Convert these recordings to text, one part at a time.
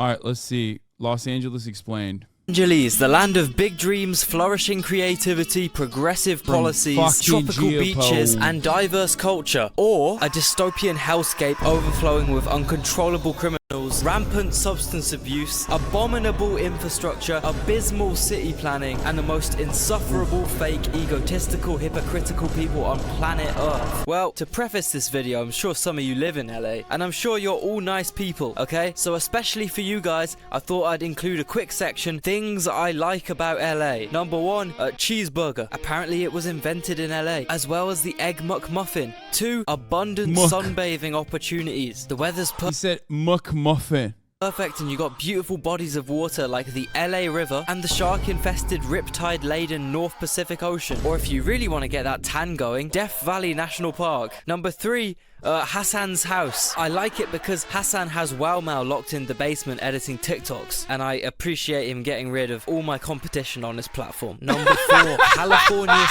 All right, let's see. Los Angeles Explained. Angeles, the land of big dreams, flourishing creativity, progressive policies, tropical Geopold. beaches, and diverse culture. Or a dystopian hellscape overflowing with uncontrollable criminals, rampant substance abuse, abominable infrastructure, abysmal city planning, and the most insufferable, fake, egotistical, hypocritical people on planet Earth. Well, to preface this video, I'm sure some of you live in LA, and I'm sure you're all nice people, okay? So especially for you guys, I thought I'd include a quick section, things I like about LA. Number 1, a cheeseburger. Apparently it was invented in LA, as well as the Egg McMuffin. 2, abundant sunbathing opportunities. The weather's He said McMuffin. perfect, and you got beautiful bodies of water like the LA River and the shark-infested, riptide-laden North Pacific Ocean. Or if you really want to get that tan going, Death Valley National Park. Number 3, Hassan's house. I like it because Hassan has Wow Mao locked in the basement editing TikToks, and I appreciate him getting rid of all my competition on his platform. Number 4, California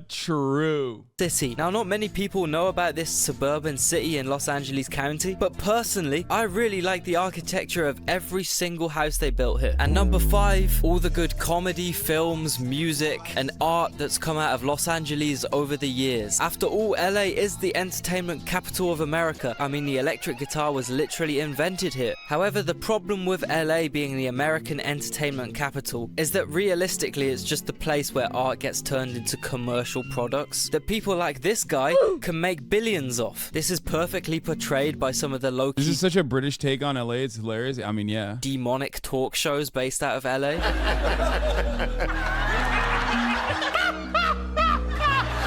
True. City. Now, not many people know about this suburban city in Los Angeles County, but personally, I really like the architecture of every single house they built here. And number 5, all the good comedy, films, music, and art that's come out of Los Angeles over the years. After all, LA is the entertainment capital of America. I mean, the electric guitar was literally invented here. However, the problem with LA being the American entertainment capital is that realistically, it's just the place where art gets turned into commercial products that people like this guy can make billions off. This is perfectly portrayed by some of the low-key... This is such a British take on LA. It's hilarious. I mean, yeah. demonic talk shows based out of LA.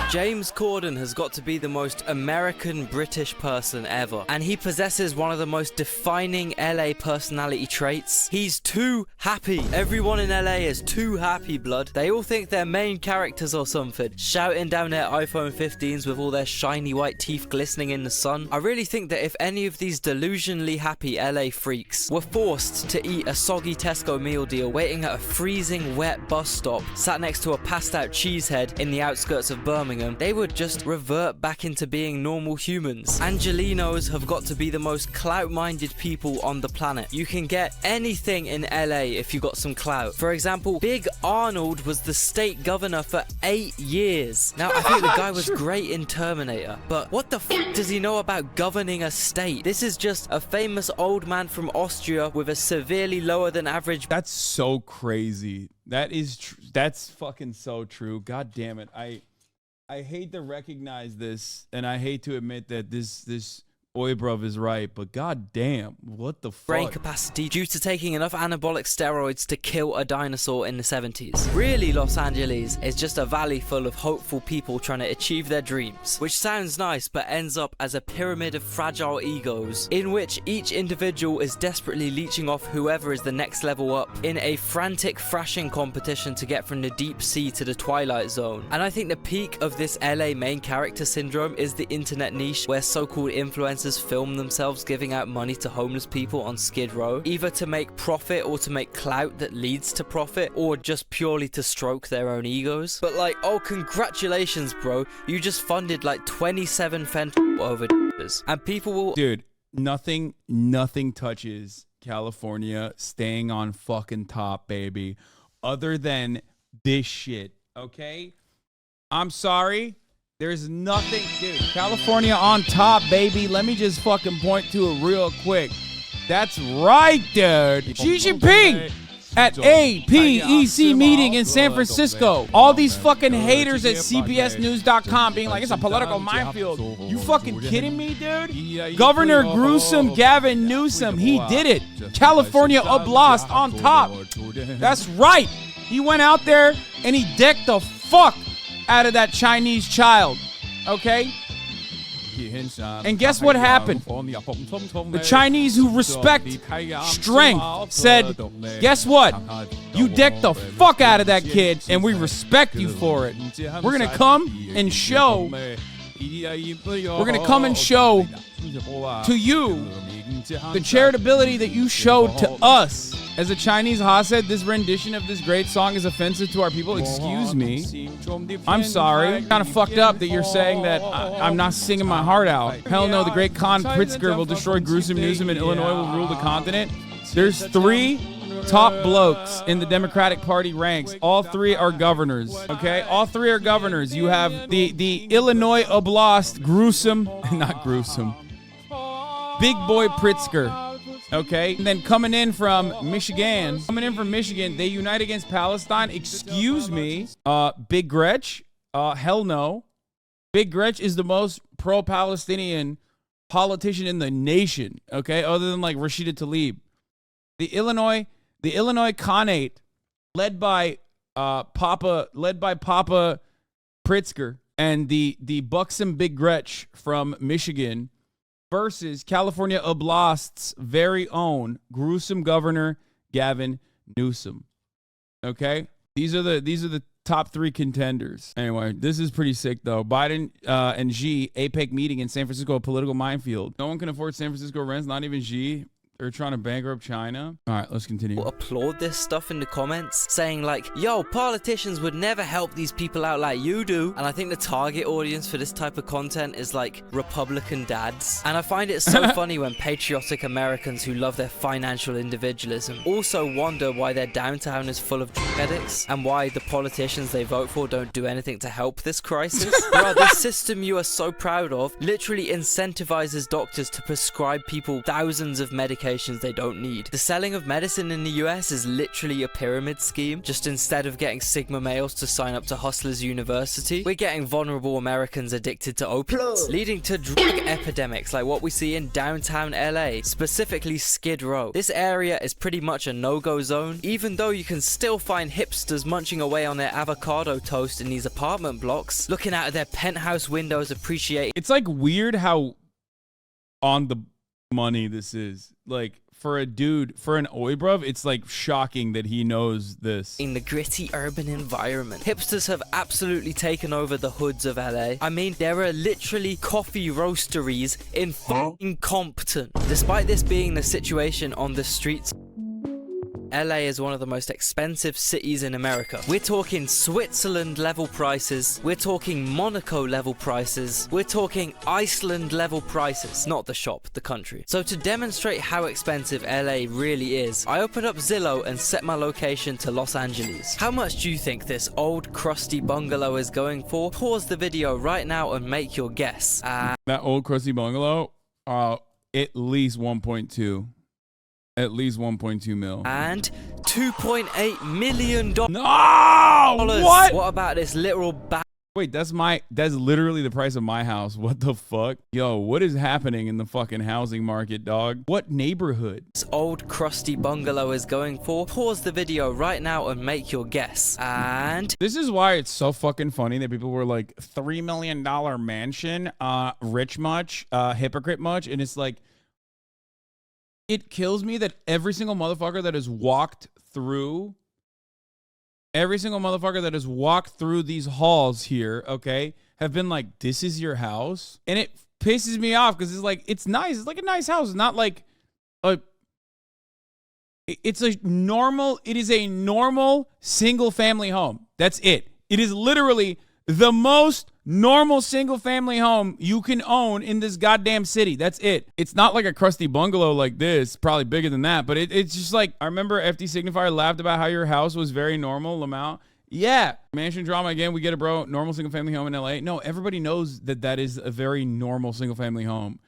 James Corden has got to be the most American British person ever, and he possesses one of the most defining LA personality traits. He's too happy. Everyone in LA is too happy, blood. They all think they're main characters or something, shouting down their iPhone 15s with all their shiny white teeth glistening in the sun. I really think that if any of these delusionally happy LA freaks were forced to eat a soggy Tesco meal deal waiting at a freezing wet bus stop sat next to a passed out cheesehead in the outskirts of Birmingham, they would just revert back into being normal humans. Angelinos have got to be the most clout-minded people on the planet. You can get anything in LA if you got some clout. For example, Big Arnold was the state governor for 8 years. Now, I think the guy was great in Terminator, but what the f does he know about governing a state? This is just a famous old man from Austria with a severely lower than average... That's so crazy. That is that's fucking so true. God damn it. I hate to recognize this, and I hate to admit that this Oibruv is right, but god damn, what the fuck? Brain capacity due to taking enough anabolic steroids to kill a dinosaur in the 70s. Really, Los Angeles is just a valley full of hopeful people trying to achieve their dreams, which sounds nice but ends up as a pyramid of fragile egos, in which each individual is desperately leeching off whoever is the next level up in a frantic thrashing competition to get from the deep sea to the twilight zone. And I think the peak of this LA main character syndrome is the internet niche, where so-called influencers film themselves giving out money to homeless people on Skid Row, either to make profit or to make clout that leads to profit, or just purely to stroke their own egos. But like, oh, congratulations, bro, you just funded like 27 fentanyl overdoses, and people will... Dude, nothing touches California staying on fucking top, baby, other than this shit, okay? I'm sorry. There's nothing, dude. California on top, baby. Let me just fucking point to it real quick. That's right, dude. Xi Jinping at APEC meeting in San Francisco. All these fucking haters at CBSNews.com being like, it's a political minefield. You fucking kidding me, dude? Governor Gruesome Gavin Newsom, he did it. California Oblast on top. That's right. He went out there and he decked the fuck out of that Chinese child, okay? And guess what happened? The Chinese who respect strength said, guess what? You decked the fuck out of that kid, and we respect you for it. We're gonna come and show. We're gonna come and show to you the charitability that you showed to us. As a Chinese Ha said, this rendition of this great song is offensive to our people. Excuse me. I'm sorry. Kind of fucked up that you're saying that I'm not singing my heart out. Hell no, the great Khan Pritzker will destroy gruesome Newsom and Illinois will rule the continent. There's 3 top blokes in the Democratic Party ranks. All 3 are governors, okay? All 3 are governors. You have the Illinois Oblast gruesome, not gruesome, big boy Pritzker. Okay, and then coming in from Michigan, they unite against Palestine. Excuse me, Big Gretch, hell no. Big Gretch is the most pro-Palestinian politician in the nation, okay, other than like Rashida Tlaib. The Illinois Khanate, led by Papa Pritzker and the buxom Big Gretch from Michigan, versus California Oblast's very own gruesome governor Gavin Newsom. Okay, these are the top 3 contenders. Anyway, this is pretty sick though. Biden and Xi APEC meeting in San Francisco, a political minefield. No one can afford San Francisco rents, not even Xi. They're trying to bankrupt China. All right, let's continue. Applaud this stuff in the comments, saying like, yo, politicians would never help these people out like you do. And I think the target audience for this type of content is like Republican dads. And I find it so funny when patriotic Americans who love their financial individualism also wonder why their downtown is full of drug addicts and why the politicians they vote for don't do anything to help this crisis. Bro, this system you are so proud of literally incentivizes doctors to prescribe people thousands of medications they don't need. The selling of medicine in the US is literally a pyramid scheme. Just instead of getting Sigma males to sign up to Hustlers University, we're getting vulnerable Americans addicted to opiates, leading to drug epidemics like what we see in downtown LA, specifically Skid Row. This area is pretty much a no-go zone, even though you can still find hipsters munching away on their avocado toast in these apartment blocks, looking out of their penthouse windows appreciating. It's like weird how on the money this is. Like, for a dude, for an oi bruv, it's like shocking that he knows this. In the gritty urban environment, hipsters have absolutely taken over the hoods of LA. I mean, there are literally coffee roasteries in fucking Compton. Despite this being the situation on the streets, LA is one of the most expensive cities in America. We're talking Switzerland level prices, we're talking Monaco level prices, we're talking Iceland level prices, not the shop, the country. So to demonstrate how expensive LA really is, I opened up Zillow and set my location to Los Angeles. How much do you think this old crusty bungalow is going for? Pause the video right now and make your guess. That old crusty bungalow, at least 1.2. At least 1.2 mil. And $2.8 million. No! What? What about this literal Wait, that's literally the price of my house. What the fuck? Yo, what is happening in the fucking housing market, dog? What neighborhood? This old crusty bungalow is going for? Pause the video right now and make your guess. And this is why it's so fucking funny that people were like, $3 million mansion, rich much, hypocrite much, and it's like, it kills me that every single motherfucker that has walked through these halls here, okay, have been like, this is your house? And it pisses me off because it's like, it's nice. It's like a nice house. It's not like it is a normal single family home. That's it. It is literally the most normal single family home you can own in this goddamn city. That's it. It's not like a crusty bungalow like this, probably bigger than that, but it's just like, I remember FD Signifier laughed about how your house was very normal, Lamau. Yeah. Mansion drama again, we get it, bro. Normal single family home in LA. No, everybody knows that is a very normal single family home.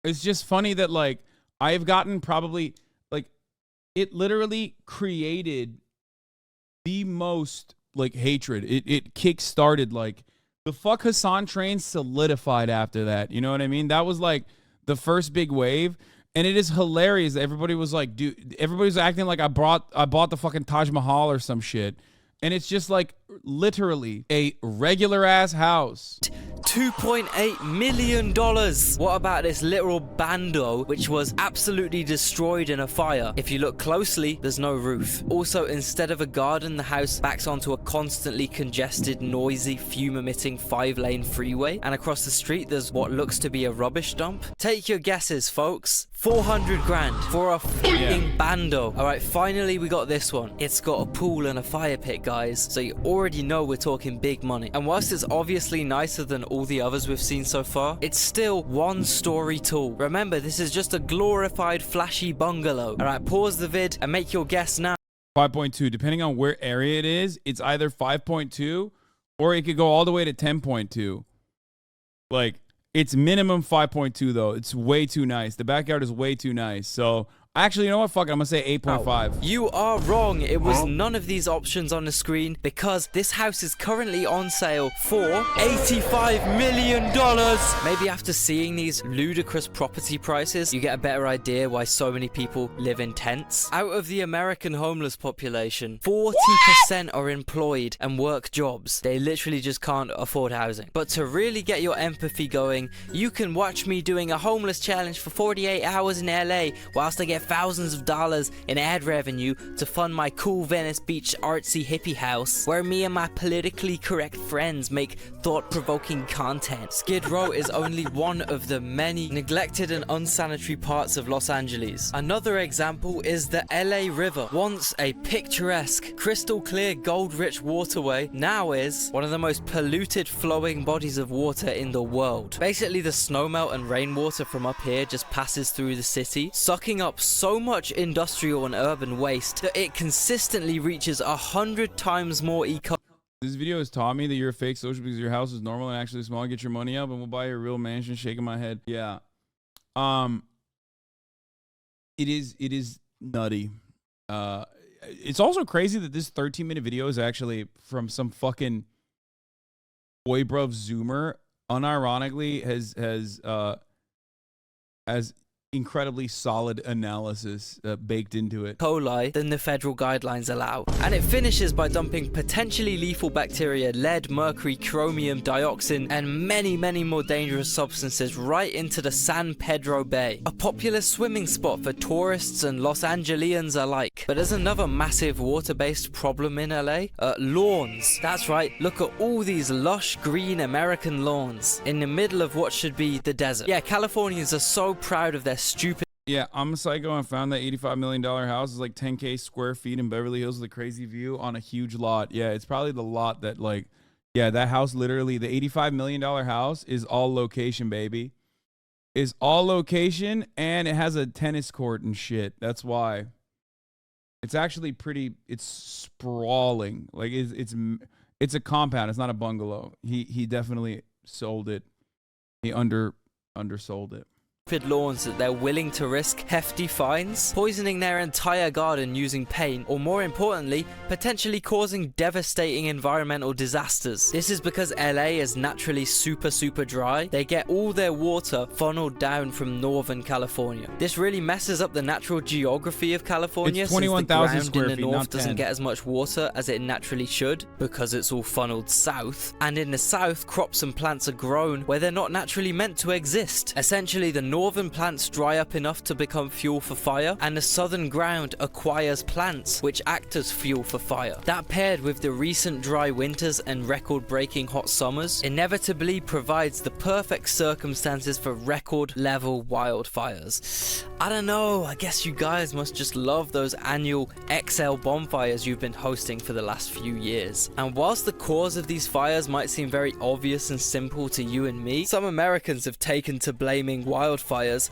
It's just funny that like, I've gotten probably like, it literally created the most like hatred. It kick-started like the fuck Hassan train solidified after that. You know what I mean? That was like the first big wave. And it is hilarious. Everybody was like, dude, everybody's acting like I bought the fucking Taj Mahal or some shit. And it's just like, literally a regular ass house. $2.8 million. What about this literal bando, which was absolutely destroyed in a fire? If you look closely, there's no roof. Also, instead of a garden, the house backs onto a constantly congested, noisy, fume-emitting 5-lane freeway. And across the street, there's what looks to be a rubbish dump. Take your guesses, folks. 400 grand for a fucking bando. All right, finally we got this one. It's got a pool and a fire pit, guys. So you already know we're talking big money. And whilst it's obviously nicer than all the others we've seen so far, it's still one story tall. Remember, this is just a glorified flashy bungalow. All right, pause the vid and make your guess now. 5.2, depending on where area it is, it's either 5.2 or it could go all the way to 10.2. Like, it's minimum 5.2 though. It's way too nice. The backyard is way too nice. So actually, you know what? Fuck it. I'm going to say 8.5. You are wrong. It was none of these options on the screen because this house is currently on sale for $85 million. Maybe after seeing these ludicrous property prices, you get a better idea why so many people live in tents. Out of the American homeless population, 40% are employed and work jobs. They literally just can't afford housing. But to really get your empathy going, you can watch me doing a homeless challenge for 48 hours in LA whilst I get thousands of dollars in ad revenue to fund my cool Venice Beach artsy hippie house where me and my politically correct friends make thought-provoking content. Skid Row is only one of the many neglected and unsanitary parts of Los Angeles. Another example is the LA River. Once a picturesque, crystal clear, gold-rich waterway, now is one of the most polluted flowing bodies of water in the world. Basically, the snowmelt and rainwater from up here just passes through the city, sucking up so much industrial and urban waste that it consistently reaches 100 times more This video has taught me that you're a fake social because your house is normal and actually small. Get your money up and we'll buy you a real mansion. Shaking my head. Yeah. It is nutty. It's also crazy that this 13-minute video is actually from some fucking boy bruv zoomer. Unironically has incredibly solid analysis baked into it. coli than the federal guidelines allow. And it finishes by dumping potentially lethal bacteria, lead, mercury, chromium, dioxin, and many, many more dangerous substances right into the San Pedro Bay, a popular swimming spot for tourists and Los Angelians alike. But there's another massive water-based problem in LA. Lawns. That's right, look at all these lush green American lawns in the middle of what should be the desert. Yeah, Californians are so proud of their stupid. Yeah, I'm a psycho and found that $85 million house is like 10K square feet in Beverly Hills with a crazy view on a huge lot. Yeah, it's probably the lot that like, yeah, that house literally, the $85 million house is all location, baby. Is all location and it has a tennis court and shit. That's why. It's actually pretty, it's sprawling. Like it's a compound. It's not a bungalow. He definitely sold it. He undersold it. Lawns that they're willing to risk hefty fines, poisoning their entire garden using paint, or more importantly, potentially causing devastating environmental disasters. This is because LA is naturally super dry. They get all their water funneled down from Northern California. This really messes up the natural geography of California, it's since the 21,000 ground square in the feet, north not 10. doesn't get as much water as it naturally should because it's all funneled south. And in the south, crops and plants are grown where they're not naturally meant to exist. Essentially, the northern plants dry up enough to become fuel for fire, and the southern ground acquires plants which act as fuel for fire. That, paired with the recent dry winters and record-breaking hot summers, inevitably provides the perfect circumstances for record-level wildfires. I don't know, I guess you guys must just love those annual XL bonfires you've been hosting for the last few years. And whilst the cause of these fires might seem very obvious and simple to you and me, some Americans have taken to blaming wildfires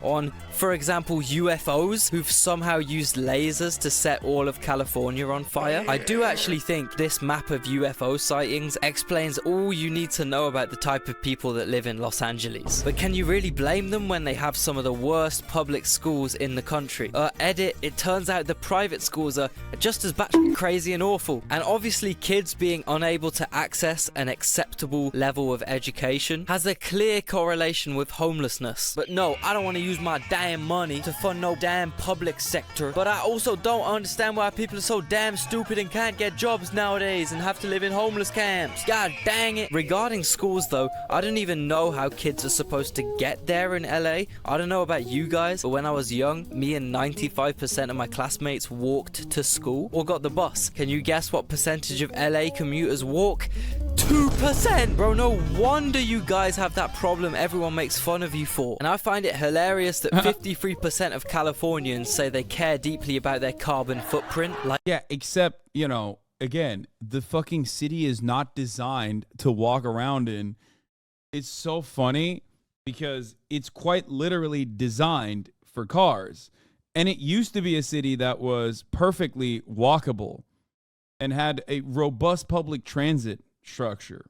on, for example, UFOs who've somehow used lasers to set all of California on fire. I do actually think this map of UFO sightings explains all you need to know about the type of people that live in Los Angeles. But can you really blame them when they have some of the worst public schools in the country? Edit, it turns out the private schools are just as batshit crazy and awful. And obviously kids being unable to access an acceptable level of education has a clear correlation with homelessness. But no, I don't want to use my damn money to fund no damn public sector, but I also don't understand why people are so damn stupid and can't get jobs nowadays and have to live in homeless camps. God dang it. Regarding schools though, I don't even know how kids are supposed to get there in LA. I don't know about you guys, but when I was young, me and 95% of my classmates walked to school or got the bus. Can you guess what percentage of LA commuters walk? 2%! Bro, no wonder you guys have that problem everyone makes fun of you for. And I find it hilarious that 53% of Californians say they care deeply about their carbon footprint. Like, yeah, except, you know, again, the fucking city is not designed to walk around in. It's so funny because it's quite literally designed for cars. And it used to be a city that was perfectly walkable and had a robust public transit structure.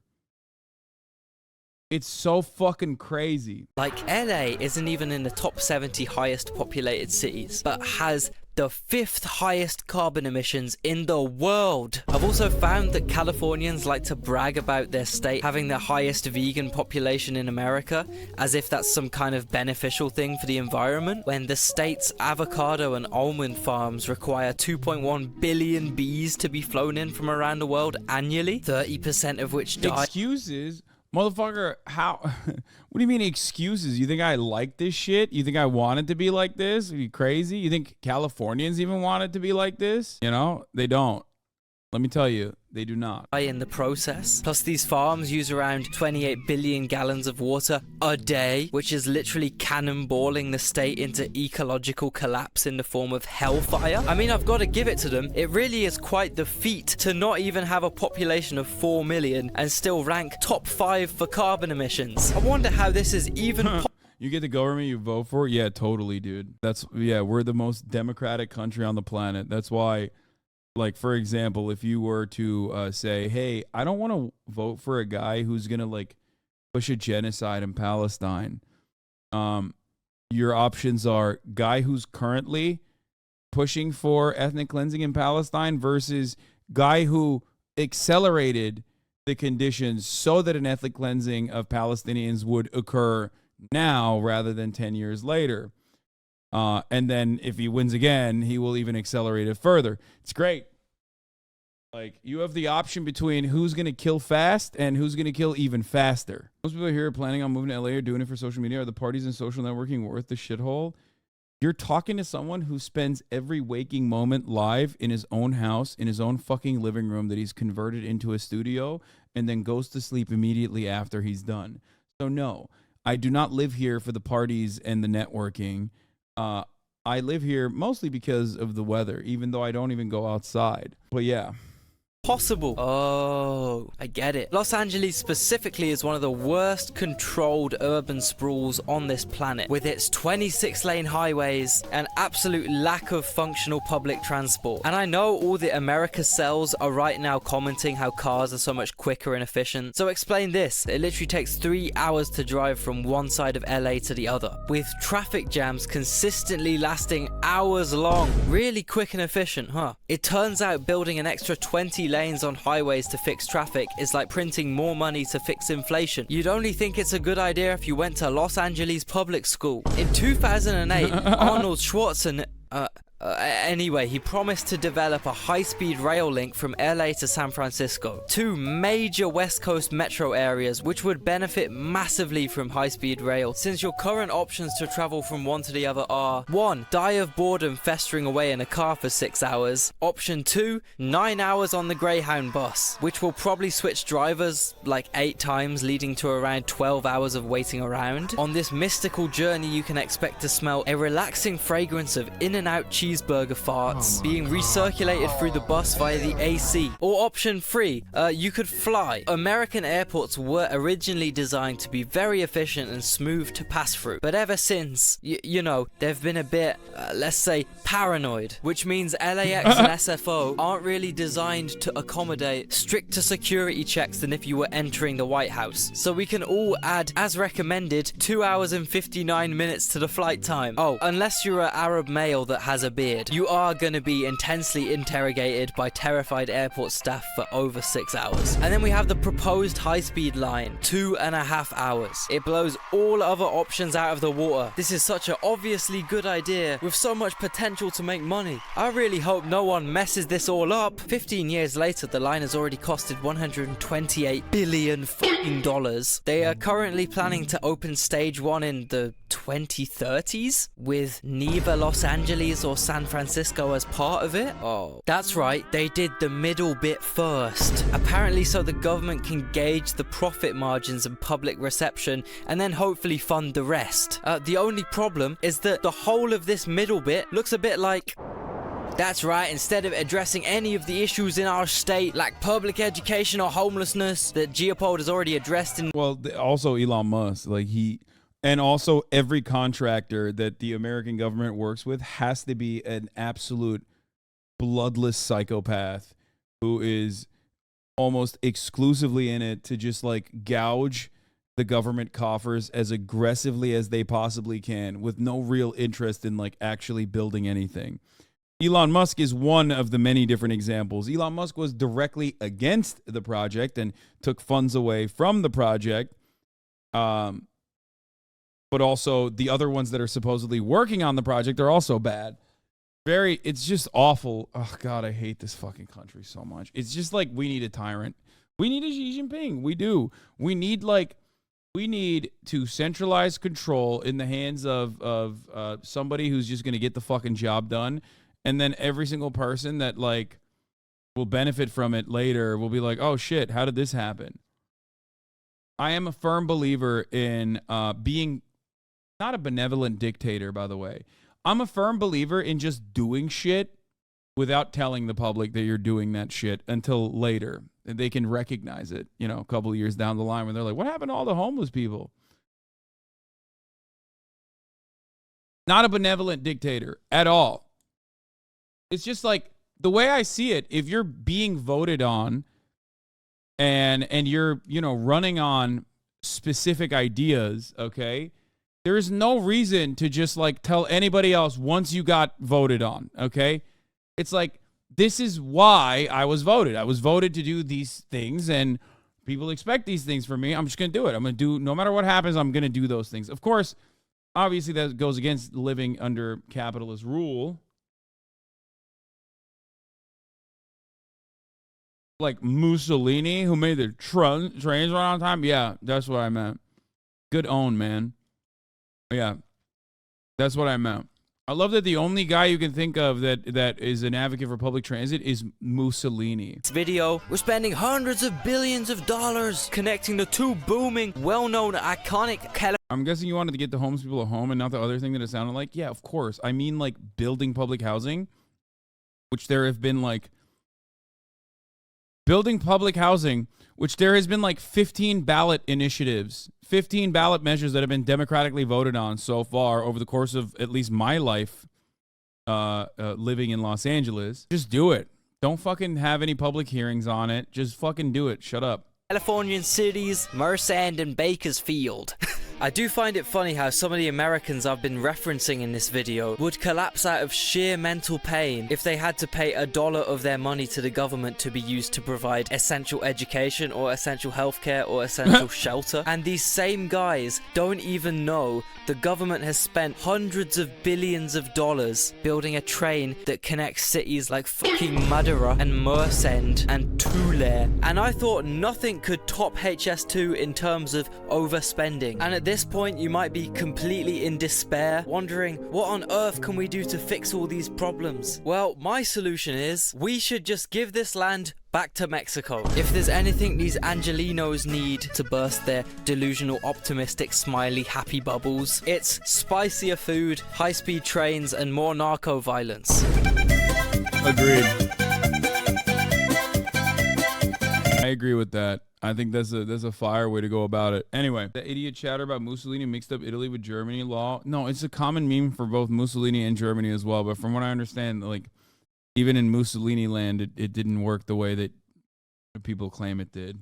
It's so fucking crazy. Like, LA isn't even in the top 70 highest populated cities, but has the 5th highest carbon emissions in the world. I've also found that Californians like to brag about their state having the highest vegan population in America, as if that's some kind of beneficial thing for the environment, when the state's avocado and almond farms require 2.1 billion bees to be flown in from around the world annually, 30% of which die. Excuses? Motherfucker, how? What do you mean excuses? You think I like this shit? You think I want it to be like this? Are you crazy? You think Californians even want it to be like this? You know, they don't. Let me tell you, they do not. In the process. Plus, these farms use around 28 billion gallons of water a day, which is literally cannonballing the state into ecological collapse in the form of hellfire. I mean, I've got to give it to them. It really is quite the feat to not even have a population of 4 million and still rank top 5 for carbon emissions. I wonder how this is even You get the government you vote for? Yeah, totally, dude. We're the most democratic country on the planet. That's why, like, for example, if you were to say, hey, I don't want to vote for a guy who's going to, like, push a genocide in Palestine, your options are guy who's currently pushing for ethnic cleansing in Palestine versus guy who accelerated the conditions so that an ethnic cleansing of Palestinians would occur now rather than 10 years later. And then if he wins again, he will even accelerate it further. It's great. Like, you have the option between who's going to kill fast and who's going to kill even faster. Most people here are planning on moving to LA or doing it for social media. Are the parties and social networking worth the shithole? You're talking to someone who spends every waking moment live in his own house, in his own fucking living room that he's converted into a studio, and then goes to sleep immediately after he's done. So no, I do not live here for the parties and the networking. I live here mostly because of the weather, even though I don't even go outside. But yeah. Possible. Oh, I get it. Los Angeles specifically is one of the worst controlled urban sprawls on this planet, with its 26-lane highways and absolute lack of functional public transport. And I know all the America cells are right now commenting how cars are so much quicker and efficient. So explain this. It literally takes 3 hours to drive from one side of LA to the other, with traffic jams consistently lasting hours long. Really quick and efficient, huh? It turns out building an extra 20 lanes on highways to fix traffic is like printing more money to fix inflation. You'd only think it's a good idea if you went to Los Angeles public school. In 2008, Arnold Schwarzenegger... Anyway, he promised to develop a high-speed rail link from LA to San Francisco, 2 major West Coast metro areas which would benefit massively from high-speed rail, since your current options to travel from one to the other are: 1. Die of boredom festering away in a car for 6 hours. Option 2. 9 hours on the Greyhound bus, which will probably switch drivers like 8 times, leading to around 12 hours of waiting around. On this mystical journey, you can expect to smell a relaxing fragrance of In-N-Out cheeseburger farts being recirculated through the bus via the AC. Or option 3, you could fly. American airports were originally designed to be very efficient and smooth to pass through, but ever since, you know, they've been a bit, let's say, paranoid, which means LAX and SFO aren't really designed to accommodate stricter security checks than if you were entering the White House. So we can all add, as recommended, 2 hours and 59 minutes to the flight time. Oh, unless you're an Arab male that has a beard. weird. You are going to be intensely interrogated by terrified airport staff for over 6 hours. And then we have the proposed high-speed line, 2.5 hours. It blows all other options out of the water. This is such an obviously good idea with so much potential to make money. I really hope no one messes this all up. 15 years later, the line has already costed $128 billion fucking dollars. They are currently planning to open stage 1 in the 2030s with neither Los Angeles or San Francisco as part of it. Oh, that's right, they did the middle bit first. Apparently so the government can gauge the profit margins and public reception and then hopefully fund the rest. The only problem is that the whole of this middle bit looks a bit like... That's right, instead of addressing any of the issues in our state, like public education or homelessness, that Geopold has already addressed in... Well, also Elon Musk, like and also every contractor that the American government works with has to be an absolute bloodless psychopath who is almost exclusively in it to just like gouge the government coffers as aggressively as they possibly can with no real interest in like actually building anything. Elon Musk is one of the many different examples. Elon Musk was directly against the project and took funds away from the project. But also the other ones that are supposedly working on the project are also bad. It's just awful. Oh, God, I hate this fucking country so much. It's just like we need a tyrant. We need a Xi Jinping. We do. We need to centralize control in the hands of somebody who's just going to get the fucking job done. And then every single person that like will benefit from it later will be like, oh shit, how did this happen? I am a firm believer in being not a benevolent dictator, by the way. I'm a firm believer in just doing shit without telling the public that you're doing that shit until later. And they can recognize it, you know, a couple of years down the line when they're like, what happened to all the homeless people? Not a benevolent dictator at all. It's just like the way I see it, if you're being voted on and you're, you know, running on specific ideas, okay, there's no reason to just like tell anybody else once you got voted on, okay? It's like, this is why I was voted. I was voted to do these things and people expect these things from me. I'm just going to do it. I'm going to do, no matter what happens, I'm going to do those things. Of course, obviously that goes against living under capitalist rule. Like Mussolini, who made the trains run on time. Yeah, that's what I meant. Good own, man. Yeah, that's what I meant. I love that the only guy you can think of that is an advocate for public transit is Mussolini. This video, we're spending hundreds of billions of dollars connecting the two booming, well-known, iconic... I'm guessing you wanted to get the homeless people a home and not the other thing that it sounded like? Yeah, of course. I mean, like, building public housing, which there have been, like... Building public housing, which there has been like 15 ballot initiatives, 15 ballot measures that have been democratically voted on so far over the course of at least my life living in Los Angeles. Just do it. Don't fucking have any public hearings on it. Just fucking do it. Shut up. Californian cities, Merced and Bakersfield. I do find it funny how some of the Americans I've been referencing in this video would collapse out of sheer mental pain if they had to pay $1 of their money to the government to be used to provide essential education or essential healthcare or essential shelter. And these same guys don't even know the government has spent hundreds of billions of dollars building a train that connects cities like fucking Madera and Merced and Tulare. And I thought nothing could top HS2 in terms of overspending. And at this point, you might be completely in despair, wondering, what on earth can we do to fix all these problems? Well, my solution is, we should just give this land back to Mexico. If there's anything these Angelinos need to burst their delusional, optimistic, smiley, happy bubbles, it's spicier food, high-speed trains, and more narco violence. Agreed. I agree with that. I think that's a fire way to go about it. Anyway, the idiot chatter about Mussolini mixed up Italy with Germany law. No, it's a common meme for both Mussolini and Germany as well. But from what I understand, like even in Mussolini land, it didn't work the way that people claim it did.